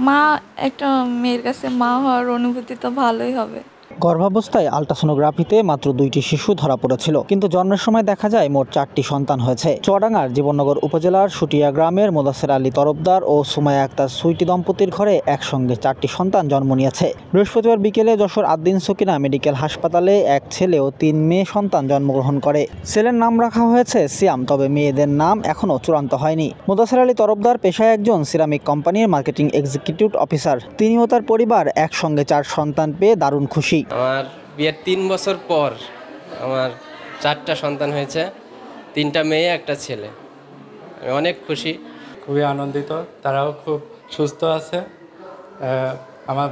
মা একটা মেয়ের কাছে মা হওয়ার অনুভূতি তো ভালোই হবে। গর্ভাবস্থায় আল্ট্রাসোনোগ্রাফিতে মাত্র 2টি শিশু ধরা পড়েছিল, কিন্তু জন্মের সময় দেখা যায় মোট 4টি সন্তান হয়েছে। চুয়াডাঙ্গার জীবননগর উপজেলার সুটিয়া গ্রামের মোদাসের আলী তরফদার ও সুমাইয়া আক্তার সুইটি দম্পতির ঘরে একসঙ্গে 4টি সন্তান জন্ম নিয়েছে। বৃহস্পতিবার বিকেলে যশোর আদ্দিন সকিনা মেডিকেল হাসপাতালে এক ছেলে ও 3 মেয়ে সন্তান জন্মগ্রহণ করে। ছেলের নাম রাখা হয়েছে সিয়াম, তবে মেয়েদের নাম এখনও চূড়ান্ত হয়নি। মোদাসের আলী তরফদার পেশায় একজন সিরামিক কোম্পানির মার্কেটিং এক্সিকিউটিভ অফিসার। তিনি ও তার পরিবার একসঙ্গে 4 সন্তান পেয়ে দারুণ খুশি। আমার বিয়ের 3 বছর পর আমার 4টা সন্তান হয়েছে, 3টা মেয়ে, একটা ছেলে। আমি অনেক খুশি, খুবই আনন্দিত। তারাও খুব সুস্থ আছে, আমার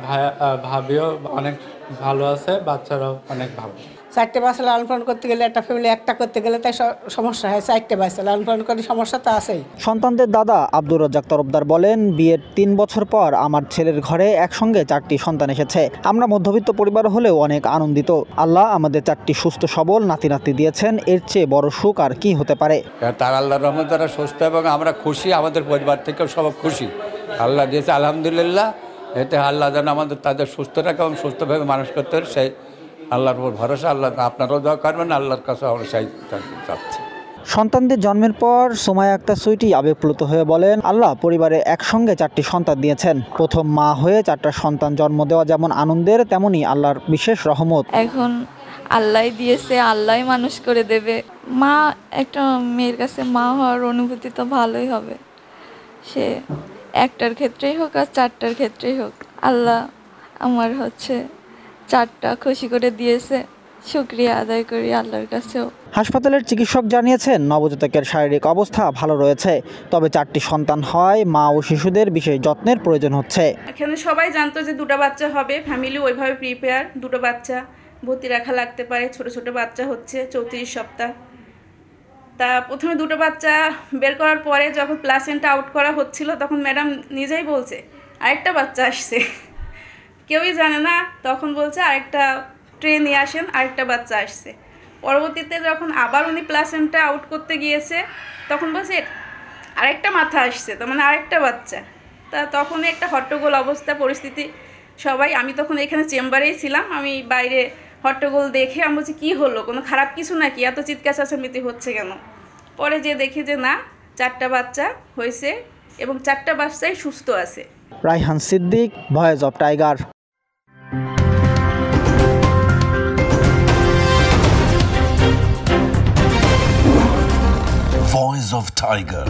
ভাবিও অনেক ভালো আছে, বাচ্চারাও অনেক ভালো। 4টে বাচ্চা লালন পালন করতে গেলে একটা ফ্যামিলি একটা করতে গেলে তাই সমস্যা হয়। 4টে বাচ্চা লালন পালন করে সমস্যা তো আছেই। সন্তানদের দাদা আব্দুর রাজ্জাক তরফদার বলেন, বিয়ের 3 বছর পর আমার ছেলের ঘরে একসঙ্গে 4টি সন্তান এসেছে। আমরা মধ্যবিত্ত পরিবার হলেও অনেক আনন্দিত। আল্লাহ আমাদের 4টি সুস্থ সবল নাতি নাতি দিয়েছেন, এর চেয়ে বড় সুখ আর কি হতে পারে। তার আল্লাহর রহমত দ্বারা সুস্থ এবং আমরা খুশি, আমাদের পরিবার থেকেও সব খুশি। আল্লাহ দিয়েছে আলহামদুলিল্লাহ। এতে আল্লাহ যেন আমাদের তাদের সুস্থ রাখে এবং সুস্থভাবে মানুষ করতে পারে, সেই আল্লাহর উপর ভরসা। আল্লাহ আপনারাও দোয়া করবেন, আল্লাহর কাছে আমরা সেই চাচ্ছি। সন্তানদের জন্মের পর সুমাইয়া আক্তার সুইটি আবেগপ্লুত হয়ে বলেন, আল্লাহ পরিবারে একসঙ্গে 4টি সন্তান দিয়েছেন। প্রথম মা হয়ে 4টা সন্তান জন্ম দেওয়া যেমন আনন্দের, তেমনি আল্লাহর বিশেষ রহমত। এখন আল্লাহ দিয়েছে, আল্লাহ মানুষ করে দেবে। মা একটা মেয়ের কাছে মা হওয়ার অনুভূতি তো ভালোই হবে, সে একটার ক্ষেত্রেই হোক আর 4টার ক্ষেত্রেই হোক। আল্লাহ আমার 4টা খুশি করে দিয়েছে, শুকরিয়া আদায় করি আল্লাহর কাছেও। হাসপাতালের চিকিৎসক জানিয়েছেন, নবজাতকের শারীরিক অবস্থা ভালো রয়েছে, তবে 4টি সন্তান হয় মা ও শিশুদের বিশেষ যত্নের প্রয়োজন হচ্ছে। এখানে সবাই জানতো যে 2টা বাচ্চা হবে, ফ্যামিলি ওইভাবে প্রিপেয়ার। 2টো বাচ্চা ভর্তি রাখা লাগতে পারে, ছোট ছোট বাচ্চা হচ্ছে 34 সপ্তাহ। তা প্রথমে 2টো বাচ্চা বের করার পরে যখন প্লাসেন্টা আউট করা হচ্ছিল, তখন ম্যাডাম নিজেই বলছে আরেকটা বাচ্চা আসছে। কেউই জানে না, তখন বলছে আরেকটা ট্রে নিয়ে আসেন, আরেকটা বাচ্চা আসছে। পরবর্তীতে যখন আবার উনি প্লাসেন্টা আউট করতে গিয়েছে, তখন বলছে আরেকটা মাথা আসছে, তার মানে আরেকটা বাচ্চা। তা তখনই একটা হট্টগোল অবস্থা পরিস্থিতি সবাই। আমি তখন এখানে চেম্বারেই ছিলাম, আমি বাইরে হট্টগোল দেখে আমি বলছি কী হলো, কোনো খারাপ কিছু নাকি, এত চিৎকার চেঁচামেচি হচ্ছে কেন? পরে যে দেখি যে না, 4টা বাচ্চা হয়েছে এবং 4টা বাচ্চাই সুস্থ আছে। Raihan Siddique, voice of tiger. Voice of Tiger.